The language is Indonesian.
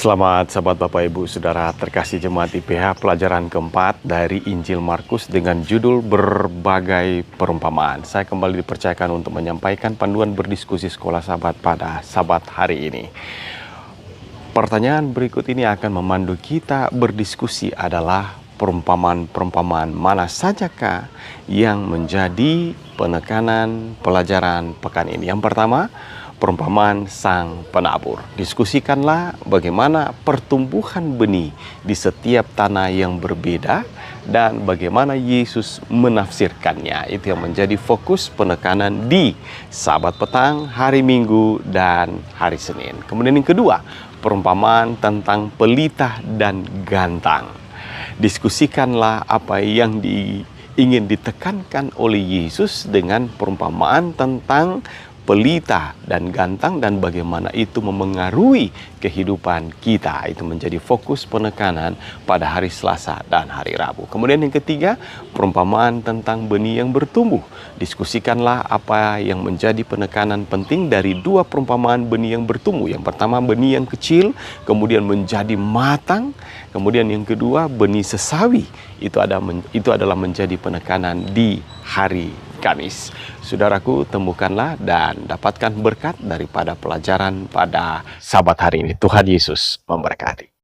Selamat sahabat Bapak Ibu Saudara terkasih jemaat IPH, pelajaran keempat dari Injil Markus dengan judul berbagai perumpamaan. Saya kembali dipercayakan untuk menyampaikan panduan berdiskusi sekolah sahabat pada sahabat hari ini. Pertanyaan berikut ini akan memandu kita berdiskusi adalah perumpamaan-perumpamaan mana sajakah yang menjadi penekanan pelajaran pekan ini. Yang pertama, perumpamaan sang penabur. Diskusikanlah bagaimana pertumbuhan benih di setiap tanah yang berbeda dan bagaimana Yesus menafsirkannya. Itu yang menjadi fokus penekanan di Sabat petang, hari Minggu, dan hari Senin. Kemudian yang kedua, perumpamaan tentang pelita dan gantang. Diskusikanlah apa yang ingin ditekankan oleh Yesus dengan perumpamaan tentang pelita dan gantang dan bagaimana itu memengaruhi kehidupan kita. Itu menjadi fokus penekanan pada hari Selasa dan hari Rabu. Kemudian yang ketiga, perumpamaan tentang benih yang bertumbuh. Diskusikanlah apa yang menjadi penekanan penting dari dua perumpamaan benih yang bertumbuh. Yang pertama, benih yang kecil kemudian menjadi matang. Kemudian yang kedua, benih sesawi. Itu adalah menjadi penekanan di hari Kamis. Saudaraku, temukanlah dan dapatkan berkat daripada pelajaran pada Sabat hari ini. Tuhan Yesus memberkati.